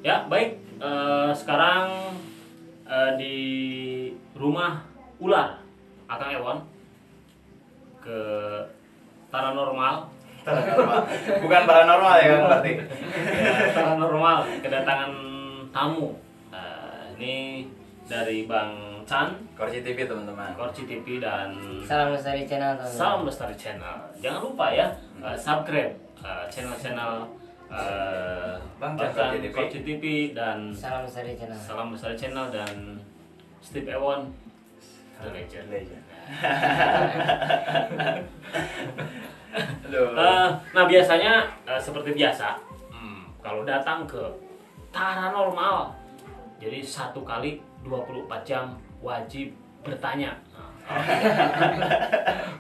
Ya, baik. Sekarang di rumah ular Akang Ewon ke paranormal. Bukan paranormal ya kan berarti. Ya, paranormal kedatangan tamu. Ini dari Bang Chan, Korci TV teman-teman. Korci TV dan Salam Lestari Channel, teman-teman. Salam Lestari Channel. Jangan lupa ya subscribe channel-channel Bang Bang Chan Chan, Korci TV. Korci TV dan Salam Lestari Channel. Salam Lestari Channel dan Steve Ewon The Legend. Aduh. Nah biasanya seperti biasa kalau datang ke paranormal, jadi 1 kali 24 jam wajib bertanya.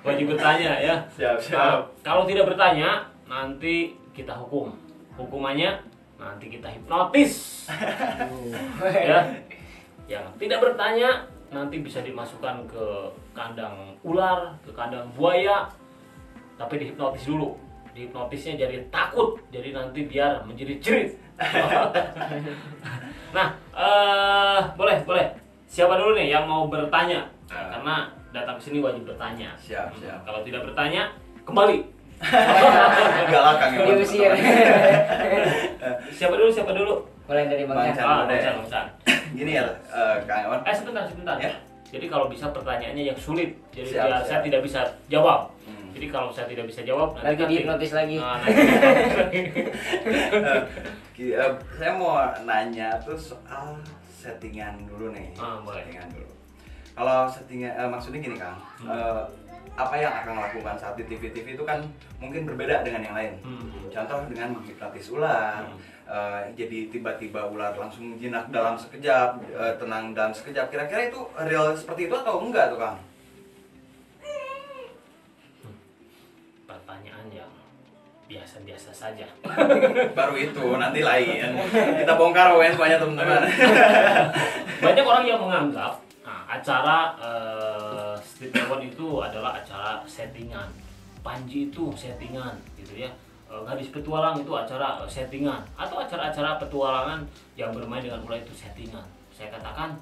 Wajib bertanya ya. Siap. Kalau tidak bertanya nanti kita hukum. Hukumannya nanti kita hipnotis. Ya. Yang tidak bertanya nanti bisa dimasukkan ke kandang ular, ke kandang buaya. Tapi dihipnotis dulu. Dihipnotisnya jadi takut, jadi nanti biar menjadi jerit. Nah, boleh. Siapa dulu nih yang mau bertanya? Karena datang ke sini wajib bertanya. Siap. Kalau tidak bertanya, kembali. Galak Kang Ewon. Diusir. Siapa dulu? Mulai dari Bang Bang Chan. Chan. Bang Chan. Gini ya Kang Ewon. Sebentar. Ya. Jadi kalau bisa pertanyaannya yang sulit, jadi Siap, biar siap. saya tidak bisa jawab. Jadi kalau saya tidak bisa jawab, Lagi dihipnotis lagi. Saya mau nanya tuh soal settingan dulu nih. Boleh. Settingan dulu. Kalau settingan maksudnya gini Kang. Apa yang akan lakukan saat di TV itu kan mungkin berbeda dengan yang lain. Contoh dengan menghipnotis ular, jadi tiba-tiba ular langsung jinak dalam sekejap, tenang dalam sekejap. Kira-kira itu real seperti itu atau enggak tuh Kang? Pertanyaan yang biasa-biasa saja. Baru itu nanti lain. Kita bongkar pokoknya semuanya teman-teman. Banyak orang yang menganggap acara Steve Ewon itu adalah acara settingan, Panji itu settingan, gitu ya. Gadis petualang itu acara settingan, atau acara-acara petualangan yang bermain dengan ular itu settingan. Saya katakan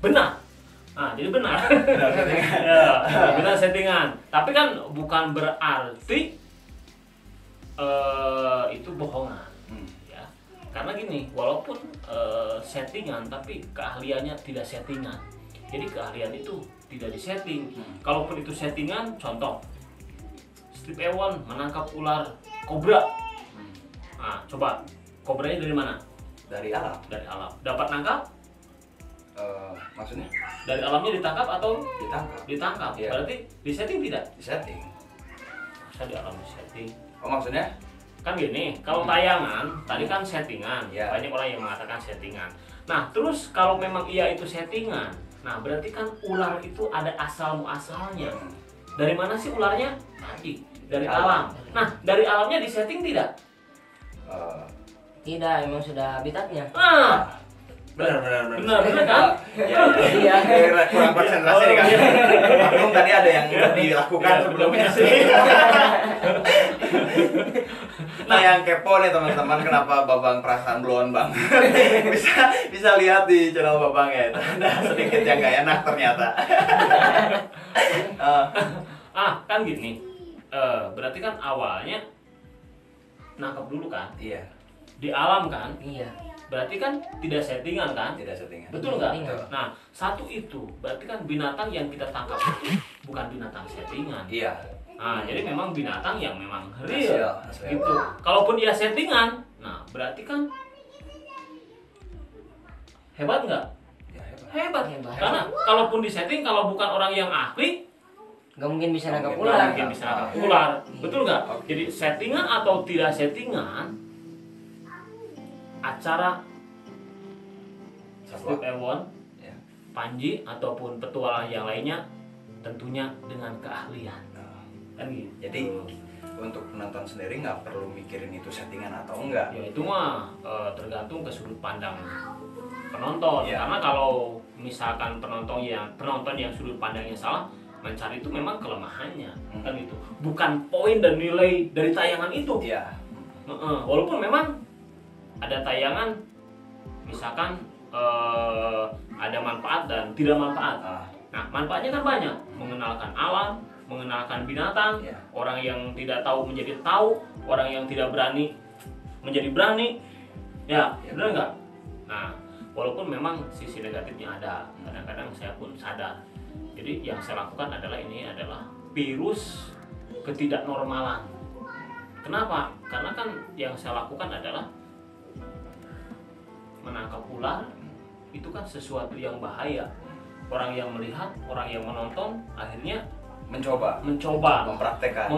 benar. Jadi benar. Ya, benar settingan. Tapi kan bukan berarti itu bohongan. Ya. Karena gini, walaupun settingan tapi keahliannya tidak settingan. Jadi keahlian itu tidak disetting. Kalaupun itu settingan, contoh Steve Ewon menangkap ular kobra. Coba kobranya dari mana? Dari alam. Dari alam. Dapat nangkap? Maksudnya? Dari alamnya ditangkap atau Ditangkap. ditangkap? Iya. Berarti disetting tidak? Disetting. Masa di alam disetting? Oh maksudnya? Kan gini, kalau tayangan tadi kan settingan. Iya. Banyak orang yang mengatakan settingan. Nah, terus kalau memang iya itu settingan, nah berarti kan ular itu ada asal muasalnya. Dari mana sih ularnya? Tadi dari alam. Nah, dari alamnya disetting tidak? Tidak, emang sudah habitatnya. Benar Benar kan? Iya. Kurang konsentrasi nih Kang. Maklum tadi ada yang dilakukan sebelumnya sih. Nah yang kepo nih teman-teman, kenapa Babang perasaan blon bang? bisa lihat di channel Babang ya. Ada sedikit yang nggak enak ternyata. Kan gini. Berarti kan awalnya nangkap dulu kan? Iya. Di alam kan? Iya. Berarti kan tidak settingan kan? Tidak settingan. Betul nggak? Settingan. Nah, satu itu berarti kan binatang yang kita tangkap itu bukan binatang settingan. Iya. Jadi memang binatang yang memang real. Hasil. Gitu. Kalaupun dia settingan, nah berarti kan hebat nggak? Ya, Hebat. Hebat. Karena kalaupun disetting, kalau bukan orang yang ahli, Gak mungkin bisa nangkap Nggak ular. mungkin bisa nangkap ular. Betul nggak? Oke. Jadi settingan atau tidak settingan, acara Steve Ewon, Ya. Panji ataupun petualang yang lainnya tentunya dengan keahlian. Kan gitu. Jadi untuk penonton sendiri nggak perlu mikirin itu settingan atau enggak. Ya itu mah tergantung ke sudut pandang penonton. Ya. Karena kalau misalkan penonton yang sudut pandangnya salah, mencari itu memang kelemahannya, kan gitu. Bukan poin dan nilai dari tayangan itu. Iya. Walaupun memang ada tayangan misalkan ada manfaat dan tidak manfaat. Nah, manfaatnya kan banyak, mengenalkan alam, mengenalkan binatang, orang yang tidak tahu menjadi tahu, orang yang tidak berani menjadi berani, ya benar nggak? Nah, walaupun memang sisi negatifnya ada, kadang-kadang saya pun sadar. Jadi yang saya lakukan adalah ini adalah virus ketidaknormalan. Kenapa? Karena kan yang saya lakukan adalah menangkap ular, itu kan sesuatu yang bahaya. Orang yang melihat, orang yang menonton, akhirnya mencoba mempraktekkan.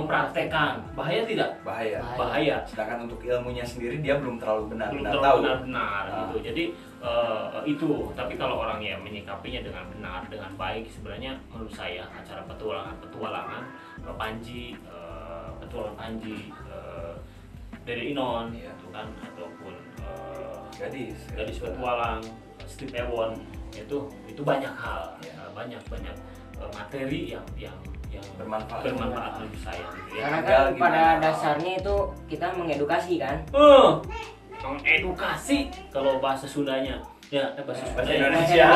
Bahaya tidak? Bahaya. Sedangkan untuk ilmunya sendiri dia belum terlalu benar-benar gitu. Jadi itu. Tapi kalau orang yang menyikapinya dengan benar, dengan baik, sebenarnya menurut saya acara petualangan Panji, petualangan Panji, Dede Inon, itu kan, ataupun gadis petualang, Steve Ewon, itu banyak hal, banyak materi yang bermanfaat menurut saya gitu ya. Karena kan pada dasarnya itu kita mengedukasi kan. Mengedukasi kalau bahasa Sundanya. Ya, bahasa Indonesia.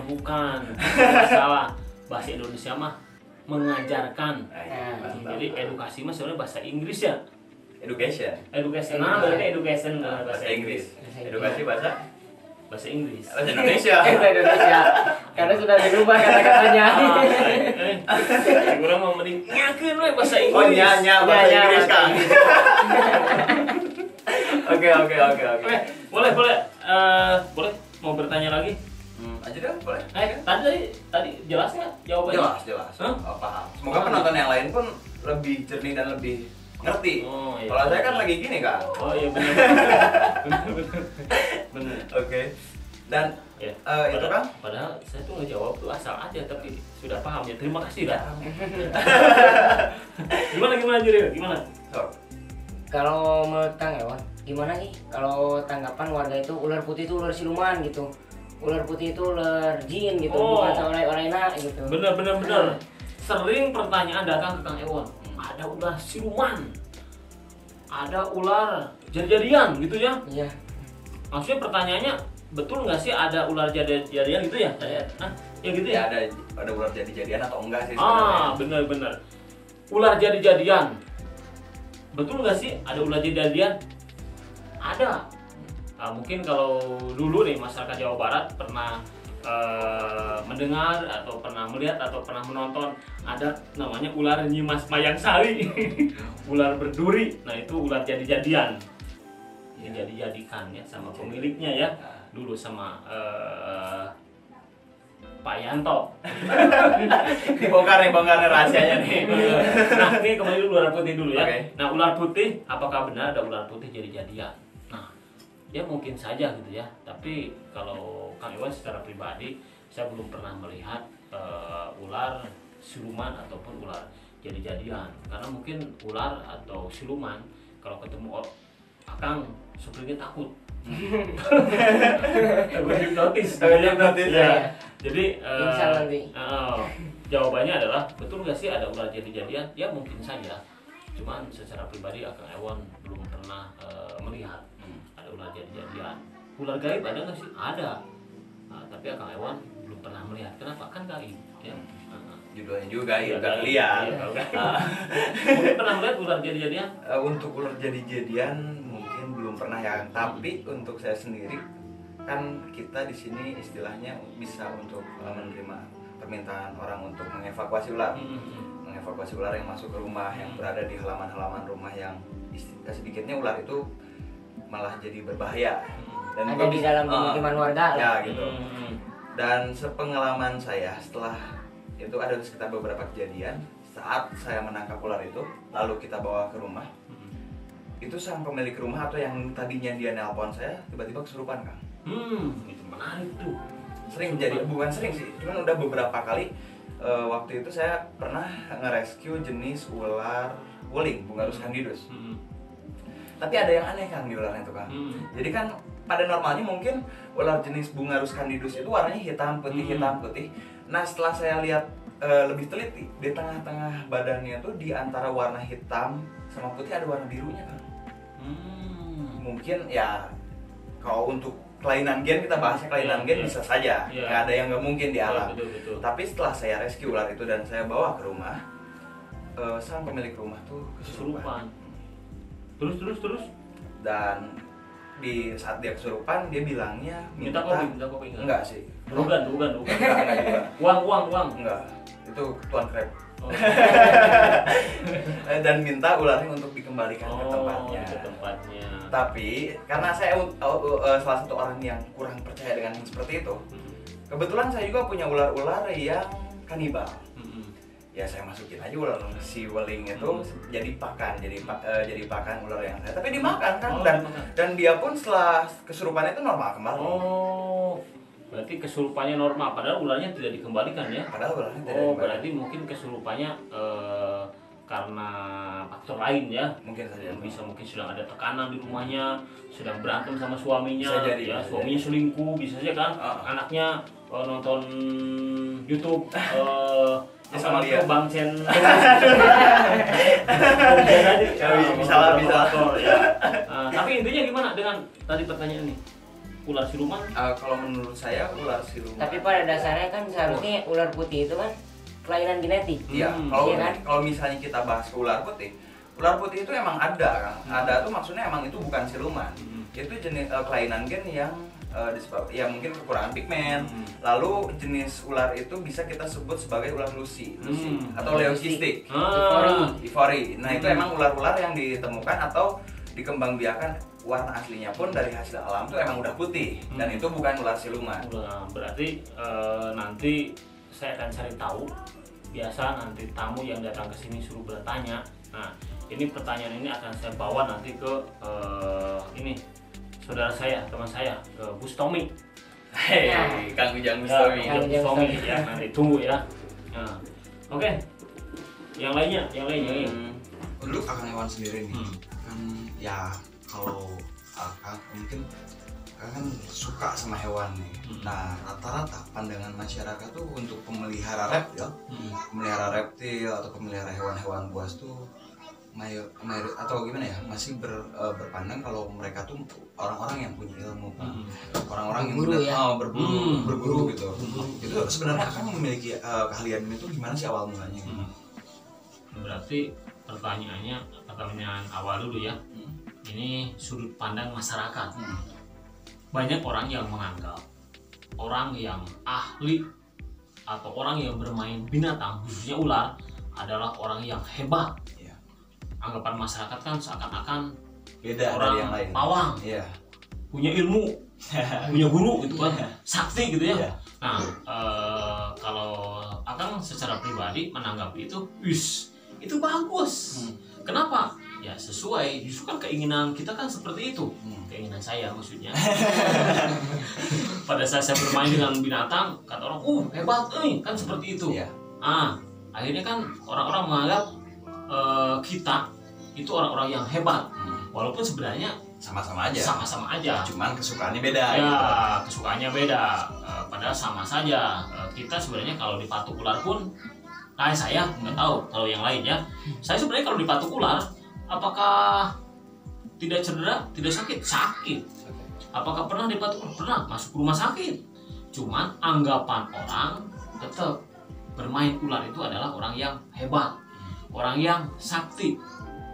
Bukan. Salah. Bahasa Indonesia mah mengajarkan. Jadi edukasi mah sebenarnya bahasa Inggris ya. Education. Nah, berarti education bahasa Inggris. Edukasi bahasa Inggris. Bahasa Indonesia. Indonesia. Karena sudah dirubah kata-katanya. Kurang mau mending nyakeun we bahasa Inggris. Oh, nya bahasa Inggris kan. Oke. Boleh mau bertanya lagi? Aja deh, boleh. Tadi jelas nggak jawabannya? Jelas. Paham. Semoga penonton yang lain pun lebih jernih dan lebih ngerti. Iya. Kalau saya kan lagi gini kan. Oh iya benar. Oke. Dan itu kan padahal saya tuh ngejawab tuh asal aja, tapi sudah paham ya. Terima kasih dah. Gimana Juril? Gimana? Kalau menurut Kang Ewan, gimana nih kalau tanggapan warga itu ular putih itu ular siluman gitu, ular putih itu ular jin gitu, bukan seorai-oraina gitu. Bener. Sering pertanyaan datang ke Kang Ewan, ada ular siluman, ada ular jadi-jadian gitu ya? Iya. Maksudnya pertanyaannya, betul nggak sih ada ular jadi-jadian gitu ya? Ya gitu ya? Ada ular jadi-jadian atau enggak sih sebenarnya? Bener. Ular jadi-jadian. Betul nggak sih ada ular jadi-jadian? Ada. Mungkin kalau dulu nih masyarakat Jawa Barat pernah mendengar atau pernah melihat atau pernah menonton ada namanya ular Nyimas Mayang Sari. Ular berduri. Nah, itu ular jadi-jadian. Jadi-jadikan ya sama pemiliknya ya. Dulu sama Pak Yanto. Dibongkar rahasianya nih. Nah, ini kembali dulu ular putih dulu ya. Okay. Nah, ular putih, apakah benar ada ular putih jadi-jadian? Nah, ya mungkin saja gitu ya. Tapi kalau Kang Iwan secara pribadi, saya belum pernah melihat ular siluman ataupun ular jadi-jadian. Karena mungkin ular atau siluman kalau ketemu Akang sepertinya takut. Hipnotis. Ya. Jadi jawabannya adalah betul nggak sih ada ular jadi-jadian? Ya mungkin saja. Cuman secara pribadi Akang Ewan belum pernah melihat ada ular jadi-jadian. Ular gaib ada nggak sih? Ada. Tapi Akang Ewan belum pernah melihat. Kenapa? Kan gaib. Ya. Judulnya juga ya, udah lihat. Mungkin pernah melihat ular jadi-jadian? Untuk ular jadi-jadian mungkin belum pernah ya. Tapi untuk saya sendiri kan kita di sini istilahnya bisa untuk menerima permintaan orang untuk mengevakuasi ular. Mengevakuasi ular yang masuk ke rumah, yang berada di halaman-halaman rumah yang sedikitnya ular itu malah jadi berbahaya. Dan ada di dalam pemukiman warga ya gitu. Dan sepengalaman saya setelah itu ada sekitar beberapa kejadian saat saya menangkap ular itu lalu kita bawa ke rumah, itu sang pemilik rumah atau yang tadinya dia nelpon saya tiba-tiba kesurupan, Kang. Itu menarik tuh. Sering jadi, bukan sering sih, cuman udah beberapa kali. Waktu itu saya pernah nge-rescue jenis ular wuling, Bungarus candidus. Tapi ada yang aneh, Kang, di ularnya itu, Kang. Jadi kan pada normalnya mungkin ular jenis Bungarus candidus itu warnanya hitam putih. Nah, setelah saya lihat lebih teliti, di tengah-tengah badannya tuh di antara warna hitam sama putih ada warna birunya, Kang. Mungkin ya kalau untuk kelainan gen, kita bahasnya kelainan gen bisa saja, nggak ada yang nggak mungkin di alam. Betul. Tapi setelah saya rescue ular itu dan saya bawa ke rumah, sang pemilik rumah tuh kesurupan. Terus? Dan di saat dia kesurupan, dia bilangnya minta kopi enggak sih. Bukan. Enggak juga. Uang. Enggak. Itu tuan krep. Oh. Dan minta ularnya untuk dikembalikan ke tempatnya. Tapi karena saya salah satu orang yang kurang percaya dengan seperti itu, kebetulan saya juga punya ular-ular yang kanibal. Ya saya masukin aja ular si weling itu jadi pakan ular yang saya. Tapi dimakan kan, dan dia pun setelah kesurupan itu normal kembali. Oh, berarti kesurupannya normal, padahal ularnya tidak dikembalikan ya? Padahal ularnya tidak dikembalikan. Berarti mungkin kesurupannya karena faktor lain ya? Mungkin saja. Mungkin sedang ada tekanan di rumahnya, sedang berantem sama suaminya, ya suaminya selingkuh, bisa saja kan? Anaknya nonton YouTube. Sama dia Bang Chen. Bisa. Ya. Tapi intinya gimana dengan tadi pertanyaan ini? Ular siluman? Kalau menurut saya ular siluman. Tapi pada dasarnya kan seharusnya ular putih itu kan kelainan genetik. Iya. Kalau misalnya kita bahas ke ular putih itu emang ada kan. Ada tuh maksudnya emang itu bukan siluman. Itu jenis kelainan gen yang ya mungkin kekurangan pigmen. Lalu jenis ular itu bisa kita sebut sebagai ular Lucy atau leucistic, ivory. Nah itu emang ular-ular yang ditemukan atau dikembangbiakan warna aslinya pun dari hasil alam tuh emang udah putih dan itu bukan ular siluman. Berarti nanti saya akan cari tahu. Biasa nanti tamu yang datang ke sini suruh bertanya. Nah ini pertanyaan ini akan saya bawa nanti ke ini. Saudara saya, teman saya, ke Bustomi. Kang Ujang Bustomi. Ya, nanti tunggu ya. Nah, oke. Yang lainnya. Untuk Akang Hewan sendiri nih, kan ya kalau Akang mungkin kan suka sama hewan nih. Nah, rata-rata pandangan masyarakat tuh untuk pemelihara reptil atau pemelihara hewan-hewan buas tuh atau gimana ya, masih berpandang kalau mereka tuh orang-orang yang punya ilmu, orang-orang yang berburu gitu. Itu sebenarnya akan memiliki keahlian itu gimana sih awal mulanya? Berarti pertanyaan awal dulu ya. Ini sudut pandang masyarakat. Banyak orang yang menganggap orang yang ahli atau orang yang bermain binatang, khususnya ular, adalah orang yang hebat. Anggapan masyarakat kan seakan-akan beda orang dari yang lain. Pawang, punya ilmu, punya guru gitu kan, sakti gitu ya. Nah, kalau Akang secara pribadi menanggapi itu bagus. Kenapa? Ya sesuai, justru kan keinginan kita kan seperti itu. Keinginan saya maksudnya. Pada saat saya bermain dengan binatang, kata orang, hebat, kan seperti itu. Akhirnya kan orang-orang menganggap kita itu orang-orang yang hebat, walaupun sebenarnya sama-sama aja. Cuman kesukaannya beda. Ya, kesukaannya beda. Padahal sama saja. Kita sebenarnya kalau dipatuk ular pun, saya nggak tahu kalau yang lain ya. Saya sebenarnya kalau dipatuk ular, apakah tidak cedera, tidak sakit? Sakit. Apakah pernah dipatuk? Pernah, masuk rumah sakit. Cuman anggapan orang tetap bermain ular itu adalah orang yang hebat, orang yang sakti.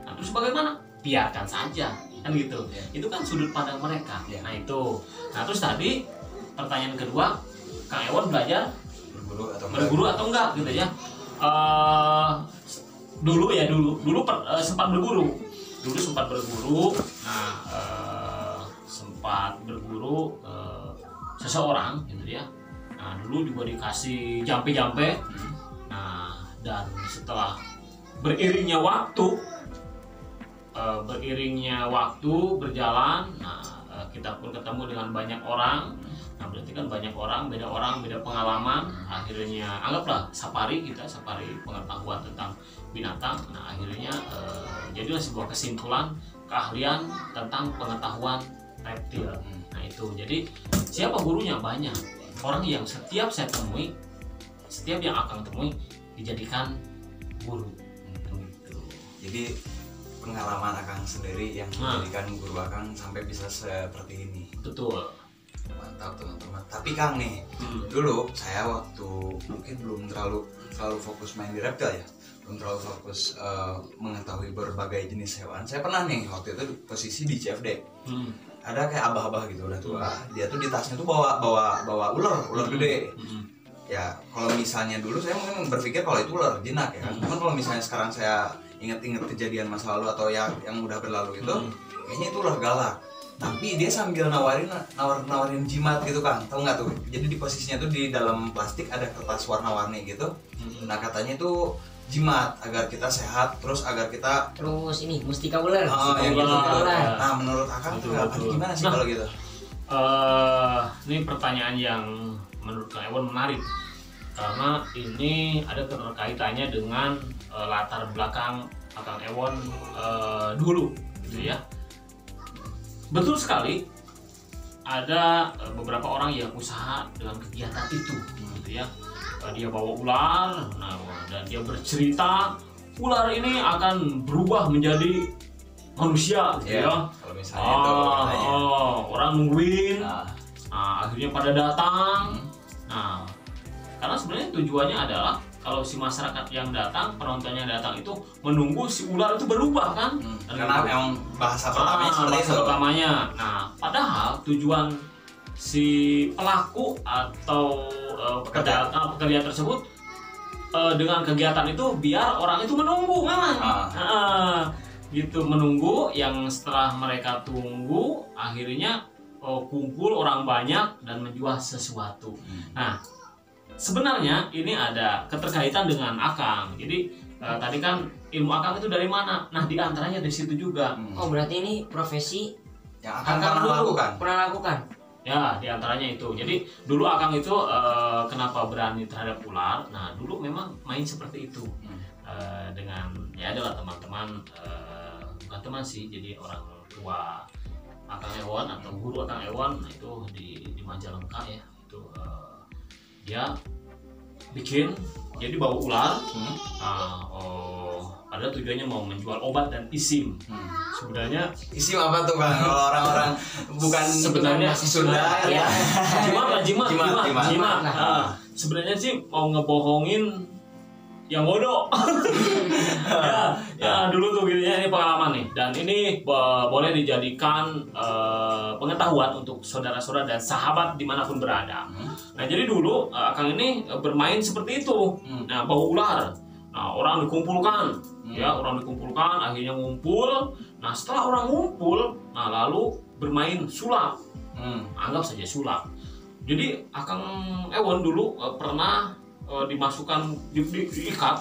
Nah, terus bagaimana? Biarkan saja, kan gitu. Itu kan sudut pandang mereka. Nah itu. Nah terus tadi pertanyaan kedua, Kang Ewan belajar berburu atau enggak gitu ya? Dulu sempat berburu. Nah sempat berburu seseorang gitu ya. Nah dulu juga dikasih jampe-jampe. Nah dan setelah beriringnya waktu berjalan, nah kita pun ketemu dengan banyak orang. Nah berarti kan banyak orang, beda pengalaman. Akhirnya anggaplah safari pengetahuan tentang binatang. Nah akhirnya jadilah sebuah kesimpulan keahlian tentang pengetahuan reptil. Nah itu, jadi siapa gurunya? Banyak orang yang setiap yang Akang temui dijadikan guru. Jadi pengalaman Akang sendiri yang menjadikan guru Akang sampai bisa seperti ini. Betul. Mantap teman-teman. Tapi Kang nih, dulu saya waktu mungkin belum terlalu fokus main di reptil ya, belum terlalu fokus mengetahui berbagai jenis hewan. Saya pernah nih waktu itu posisi di CFD. Ada kayak abah-abah gitu udah tua. Dia tuh di tasnya tuh bawa ular gede. Ya kalau misalnya dulu saya mungkin berpikir kalau itu ular jinak ya kan. Cuman kalau misalnya sekarang saya ingat-ingat kejadian masa lalu atau yang udah berlalu itu, kayaknya itu ular galak. Tapi dia sambil nawarin jimat gitu Kang, tau nggak tuh? Jadi di posisinya tuh di dalam plastik ada kertas warna-warni gitu. Nah katanya itu jimat agar kita sehat, terus agar kita ini mustika ular. yang gitu. Ular. Nah menurut Akang tuh gimana sih kalau gitu? Ini pertanyaan yang menurut Kang Ewon menarik karena ini ada keterkaitannya dengan latar belakang Kang Ewon dulu, gitu ya. Betul sekali, ada beberapa orang yang usaha dengan kegiatan itu, gitu ya. Dia bawa ular, dan dia bercerita ular ini akan berubah menjadi manusia, gitu ya. Kalau misalnya itu orang nungguin, akhirnya pada datang. Nah, karena sebenarnya tujuannya adalah kalau si masyarakat yang datang, penontonnya datang itu menunggu si ular itu berubah kan? Karena memang bahasa pertamanya seperti itu. Nah, padahal tujuan si pelaku atau pekerja tersebut dengan kegiatan itu biar orang itu menunggu memang. Gitu, menunggu, yang setelah mereka tunggu akhirnya kumpul orang banyak dan menjual sesuatu. Nah, sebenarnya ini ada keterkaitan dengan Akang. Jadi tadi kan ilmu Akang itu dari mana? Nah, diantaranya dari situ juga. Oh, berarti ini profesi yang Akang pernah lakukan? Ya, diantaranya itu. Jadi dulu Akang itu kenapa berani terhadap ular? Nah, dulu memang main seperti itu. Dengan ya adalah teman-teman, bukan teman sih, jadi orang tua Akang Ewon atau guru Akang Ewon. Nah, itu di Majalengka ya. Itu dia bikin, jadi bawa ular. Padahal tujuannya mau menjual obat dan isim. Sebenarnya isim apa tuh Bang? Kalau orang-orang bukan sebenarnya Sunda ya. Jimat. Sebenarnya sih mau ngebohongin yang bodoh. ya dulu tuh gitu ya, ini pengalaman nih, dan ini boleh dijadikan pengetahuan untuk saudara-saudara dan sahabat dimanapun berada. Nah, jadi dulu Akang ini bermain seperti itu. Nah, bawa ular. Nah, orang dikumpulkan, akhirnya ngumpul. Nah, setelah orang ngumpul, nah lalu bermain sulap. Anggap saja sulap. Jadi Akang Ewon dulu pernah dimasukkan diikat,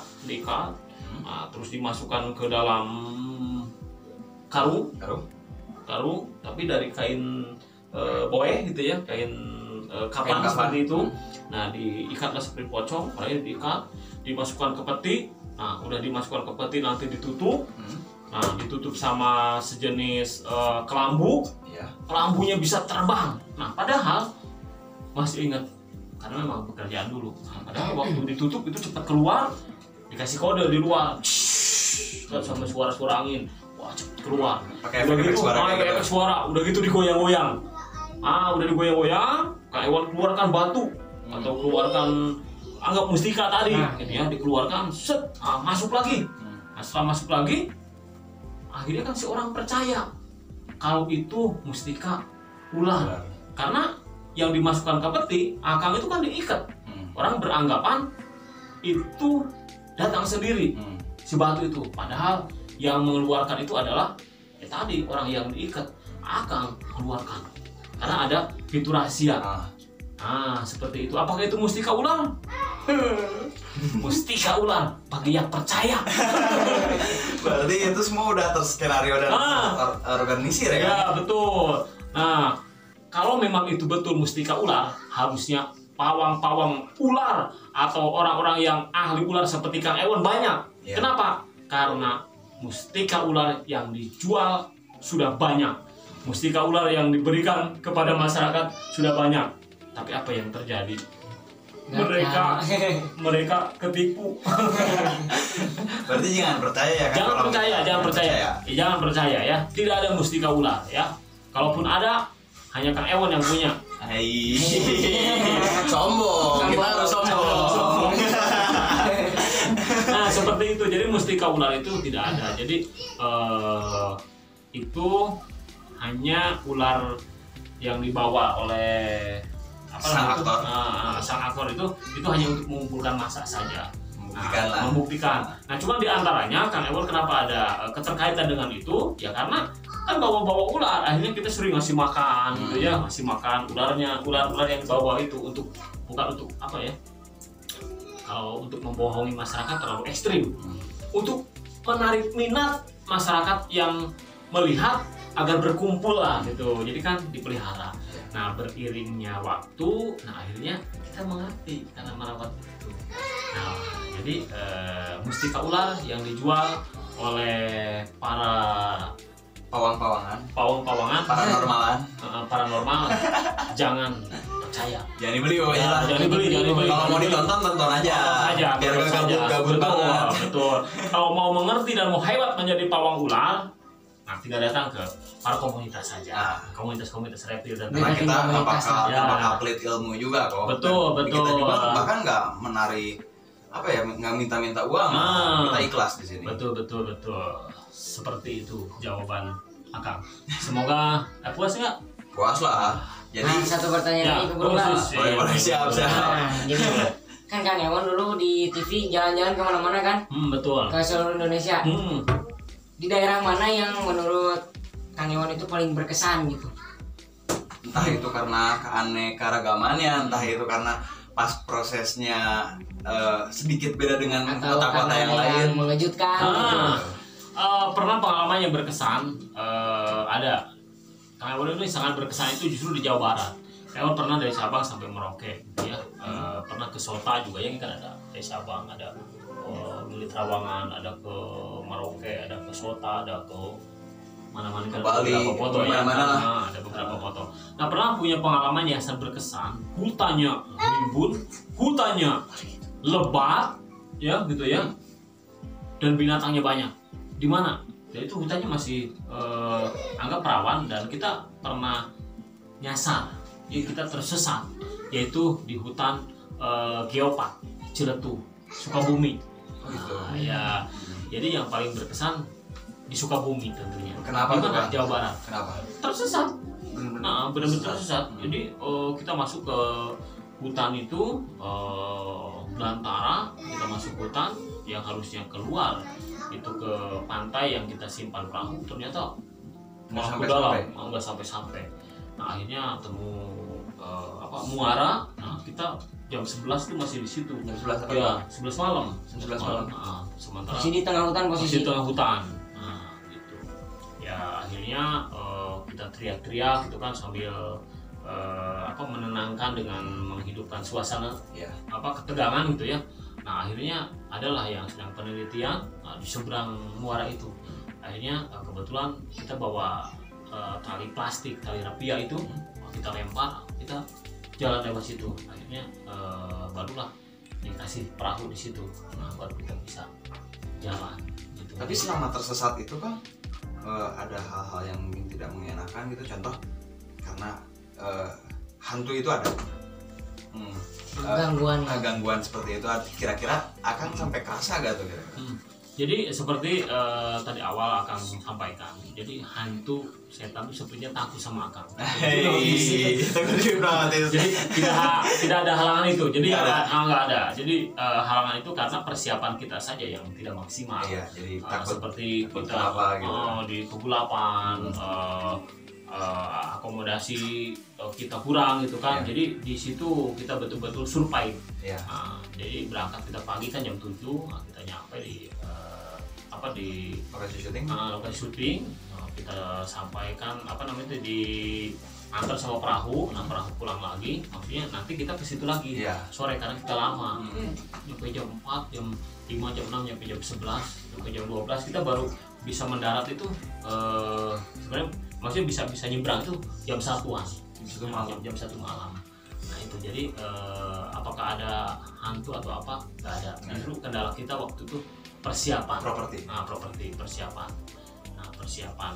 nah, terus dimasukkan ke dalam karung, tapi dari kain boeh gitu ya, kain kapan seperti itu. Nah, diikatlah seperti pocong, mulai diikat, dimasukkan ke peti. Nah, udah dimasukkan ke peti nanti ditutup. Nah, ditutup sama sejenis kelambu. Kelambunya bisa terbang. Nah, padahal masih ingat, karena memang pekerjaan dulu. Nah, padahal waktu ditutup itu cepat keluar, dikasih kode di luar, sama suara-suara angin, wah cepet keluar. Pakai efek suara, udah gitu digoyang-goyang. Udah digoyang-goyang, Kang Ewon keluarkan batu atau keluarkan anggap mustika tadi, gitu ya, dikeluarkan, set, masuk lagi. Nah, setelah masuk lagi, akhirnya kan si orang percaya kalau itu mustika ular, karena yang dimasukkan ke peti, Akang itu kan diikat. Orang beranggapan itu datang sendiri, si batu itu. Padahal yang mengeluarkan itu adalah tadi orang yang diikat. Akang keluarkan karena ada pintu rahasia. Seperti itu. Apakah itu mustika ular? Mustika ular bagi yang percaya. Berarti itu semua udah terskenario dan terorganisir ya? Ya, betul. Nah, kalau memang itu betul mustika ular, harusnya pawang-pawang ular atau orang-orang yang ahli ular seperti Kang Ewon banyak. Kenapa? Karena mustika ular yang dijual sudah banyak. Mustika ular yang diberikan kepada masyarakat sudah banyak. Tapi apa yang terjadi? mereka ketipu. Berarti jangan percaya ya kan? Jangan percaya ya. Tidak ada mustika ular ya. Kalaupun ada, hanya Kang Ewon yang punya. Hai. Sombong. Kita harus sombong. Nah, seperti itu. Jadi mustika ular itu tidak ada. Jadi itu hanya ular yang dibawa oleh sang aktor itu hanya untuk mengumpulkan massa saja. Membuktikan. Nah, cuma di antaranya Kang Ewon kenapa ada keterkaitan dengan itu? Ya karena kan bawa-bawa ular, akhirnya kita sering ngasih makan gitu ya, ngasih makan ular yang dibawa itu bukan untuk apa ya? Kalau untuk membohongi masyarakat terlalu ekstrim. Untuk menarik minat masyarakat yang melihat agar berkumpul lah gitu. Jadi kan dipelihara. Nah, beriringnya waktu, akhirnya kita mengerti karena merawat itu. Nah, jadi mustika ular yang dijual oleh para pawang-pawangan paranormal jangan percaya. Jangan dibeli pokoknya lah. Jangan dibeli. Kalau mau ditonton aja. Biar gabut banget. Betul. Kalau mau mengerti dan mau hebat menjadi pawang ular, tinggal datang ke para komunitas saja, komunitas reptil dan karena kita bakal pelit ilmu juga kok. Betul. Kita juga bahkan nggak menarik nggak minta uang, kita ikhlas di sini. Betul. Seperti itu jawaban Akang. Semoga puas nggak? Puas lah. Jadi satu pertanyaan lagi ke Bro. Boleh siap. Jadi kan Kang Ewon dulu di TV jalan-jalan kemana-mana kan? Betul. Ke seluruh Indonesia. Di daerah mana yang menurut Kang Ewon itu paling berkesan gitu? Entah itu karena keanekaragamannya, entah itu karena pas prosesnya sedikit beda dengan kota-kota yang lain, mengejutkan gitu. Pernah pengalaman yang berkesan ada. Kang Ewon ini sangat berkesan itu justru di Jawa Barat. Kang Ewon pernah dari Sabang sampai Merauke gitu ya. Pernah ke Sota juga ya, kan ada dari Sabang, ada Gili Trawangan, ada ke Merauke, ada ke Sota, ada ke mana-mana kan, Bali, beberapa foto ya. Ada beberapa foto. Nah, pernah punya pengalaman yang sangat berkesan. Hutannya rimbun, hutannya lebat, ya gitu ya. Dan binatangnya banyak. Di mana? Jadi itu hutannya masih anggap rawan dan kita pernah nyasar. Jadi kita tersesat, yaitu di hutan Geopark Ciletuh, Sukabumi. Ya, jadi yang paling berkesan di Sukabumi tentunya. Kenapa tuh, Pak? Jawa Barat. Kenapa? Tersesat. Benar-benar tersesat. Jadi kita masuk ke hutan itu belantara, kita masuk hutan yang harusnya keluar itu ke pantai yang kita simpan perahu, ternyata malah ke dalam, nggak sampai. Nah, akhirnya temu muara. Nah, kita jam 11 itu masih di situ. Jam 11 apa? Ya, 11 malam. 11 malam. Sementara Di tengah hutan posisi. Di tengah hutan. Nah, gitu. Ya, akhirnya kita teriak-teriak gitu kan sambil menenangkan dengan menghidupkan suasana ketegangan gitu ya. Nah, akhirnya adalah yang sedang penelitian di seberang muara itu. Akhirnya kebetulan kita bawa tali plastik, tali rapia itu kita lempar, kita jalan lewat situ. Akhirnya barulah dikasih perahu di situ. Nah, baru kita bisa jalan gitu. Tapi selama tersesat itu kan ada hal-hal yang mungkin tidak mengenakan gitu, contoh karena hantu itu ada gangguan seperti itu, kira-kira akan sampai kerasa gak tuh kira-kira? Jadi seperti tadi awal Akang sampaikan, jadi hantu setan itu sepertinya takut sama Akang. Jadi tidak ada halangan itu. Jadi nggak ada. Jadi halangan itu karena persiapan kita saja yang tidak maksimal. Iya, jadi takut seperti kita gitu. Di kegelapan, akomodasi kita kurang gitu kan. Jadi di situ kita betul-betul survive. Jadi berangkat kita pagi kan jam 7, kita nyampe di lokasi syuting. Kita sampaikan di antar sama perahu, perahu pulang lagi. Maksudnya nanti kita ke situ lagi sore karena kita lama. Sampai jam 4, jam 5, jam 6, sampai jam 11, sampai jam 12 kita baru bisa mendarat itu sebenarnya maksudnya bisa nyebrang itu jam 1-an. Jam 1 malam. Nah itu jadi apakah ada hantu atau apa? Nggak ada. Justru kendala kita waktu itu persiapan. Properti persiapan. Nah persiapan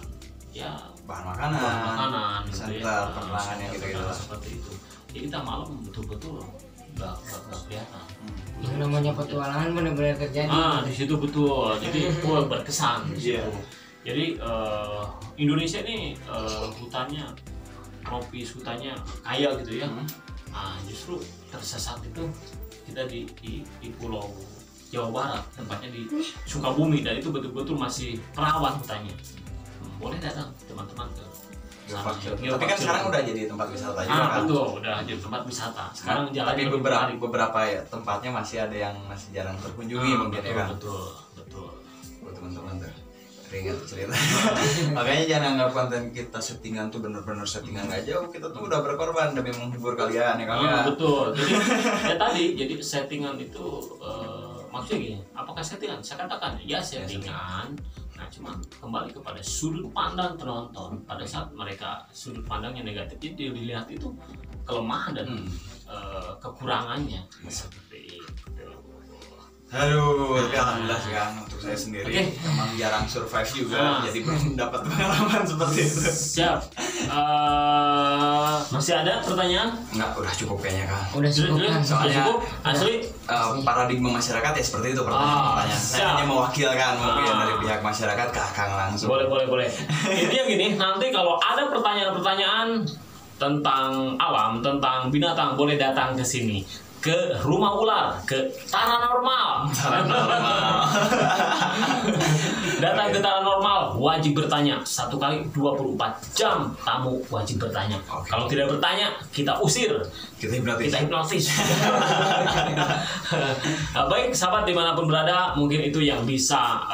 ya bahan makanan gitu ya, penerangannya gitu. Seperti itu. Jadi kita malam betul-betul nggak kelihatan. Yang namanya petualangan benar-benar terjadi. Di situ betul. Jadi berkesan di situ. Jadi Indonesia ini hutannya tropis, hutannya kaya gitu ya. Justru tersesat itu kita di Pulau Jawa Barat, tempatnya di Sukabumi, dan itu betul-betul masih rawan hutannya. Boleh datang teman-teman ke sana. Tapi kan sekarang udah jadi tempat wisata juga kan. Betul, udah jadi tempat wisata. Sekarang tapi beberapa ya tempatnya masih ada yang masih jarang terkunjungi mungkin ya kan. Betul. Buat teman-teman tuh ringan cerita. Makanya jangan anggap konten kita settingan tuh bener-bener settingan nggak jauh. Kita tuh udah berkorban demi menghibur kalian ya kan. Betul. Jadi jadi settingan itu maksudnya gini, apakah settingan? Saya katakan ya settingan. Nah, cuma kembali kepada sudut pandang penonton. Pada saat mereka sudut pandangnya negatif, jadi dilihat itu kelemahan dan kekurangannya seperti itu. Aduh, tapi alhamdulillah sih kan untuk saya sendiri emang jarang survive juga, jadi belum dapat pengalaman seperti itu. Siap. Masih ada pertanyaan? Enggak, udah cukup kayaknya kan. Udah cukup kan. Soalnya asli paradigma masyarakat ya seperti itu pertanyaan. Saya hanya mewakilkan mungkin dari pihak masyarakat ke Akang langsung. Boleh. Intinya gini, nanti kalau ada pertanyaan-pertanyaan tentang alam, tentang binatang, boleh datang ke sini. Ke Rumah Ular, ke Paranormal. Datang ke Paranormal, wajib bertanya. 1 kali 24 jam tamu wajib bertanya. Kalau tidak bertanya, kita usir. Kita hipnotis. Nah, baik, sahabat dimanapun berada, mungkin itu yang bisa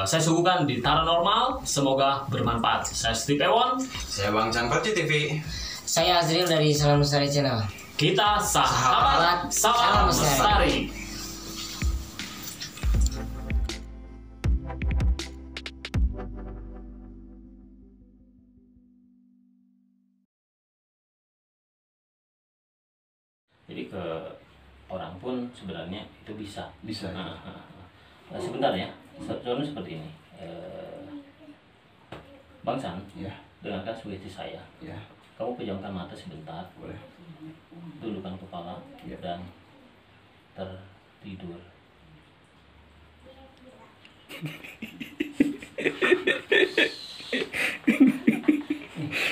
saya suguhkan di Paranormal. Semoga bermanfaat. Saya Steve Ewon. Saya Bang Chan Perci TV. Saya Azril dari Salam Lestari Channel. Kita sahabat Salam Lestari. Jadi ke orang pun sebenarnya itu bisa. Nah, sebentar ya. Contohnya seperti ini. Bang San, dengarkan sugesti saya. Kamu pejamkan mata sebentar. Boleh. Tundukkan kepala dan tertidur.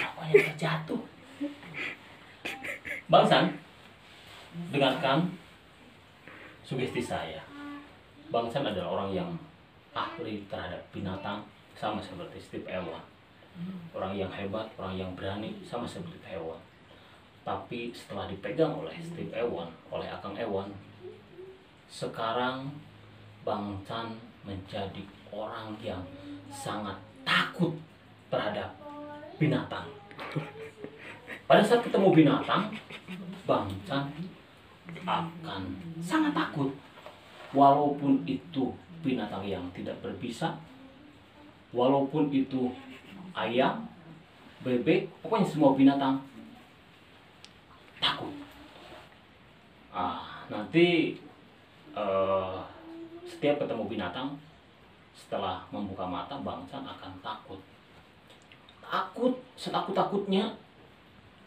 Apa yang terjatuh? Bang San, dengarkan sugesti saya. Bang San adalah orang yang ahli terhadap binatang, sama seperti Steve Ewon. Orang yang hebat, orang yang berani, sama seperti hewan. Tapi setelah dipegang oleh Steve Ewon, oleh Akang Ewon, sekarang Bang Chan menjadi orang yang sangat takut terhadap binatang. Pada saat ketemu binatang, Bang Chan akan sangat takut. Walaupun itu binatang yang tidak berbisa, walaupun itu ayam, bebek, pokoknya semua binatang takut. Nanti setiap ketemu binatang, setelah membuka mata, Bang Chan akan takut. Takut setakut-takutnya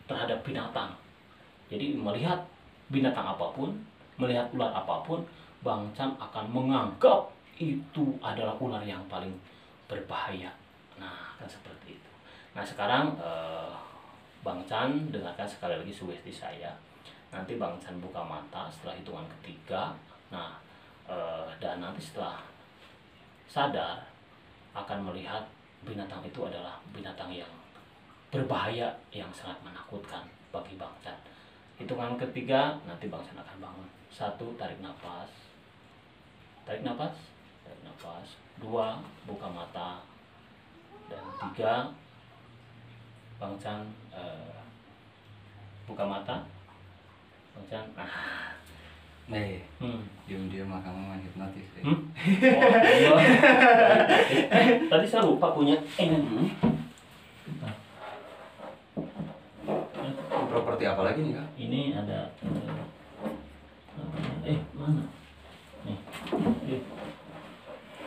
terhadap binatang. Jadi melihat binatang apapun, melihat ular apapun, Bang Chan akan menganggap itu adalah ular yang paling berbahaya. Nah, kan seperti itu. Nah, sekarang Bang Chan dengarkan sekali lagi sugesti saya. Nanti Bang Chan buka mata setelah hitungan ketiga. Nah, dan nanti setelah sadar akan melihat binatang itu adalah binatang yang berbahaya, yang sangat menakutkan bagi Bang Chan. Hitungan ketiga nanti Bang Chan akan bangun. 1, tarik nafas. Tarik nafas. Tarik nafas. 2, buka mata. Dan 3, Bang Chan buka mata. Bang Chan, Diam-diam kamu main hipnotis. Oh, tadi saya lupa punya. Properti seperti apa lagi nih Kang? Ini ada mana? Nih.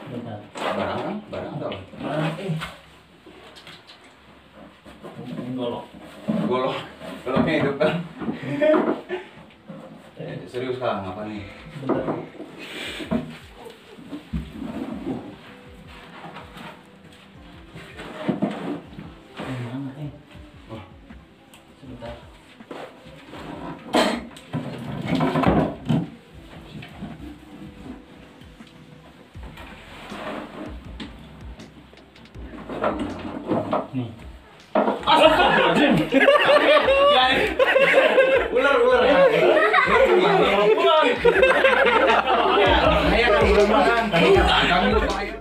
Bentar. Barang Kang? Barang atau apa? Barang ini golok. Goloknya hidup Kang. Serius Kang, apa nih? Bentar. Mana Wah. Sebentar. Nih. Astagfirullahaladzim. Ular. Bahaya kan ular Kang. Kami lupa.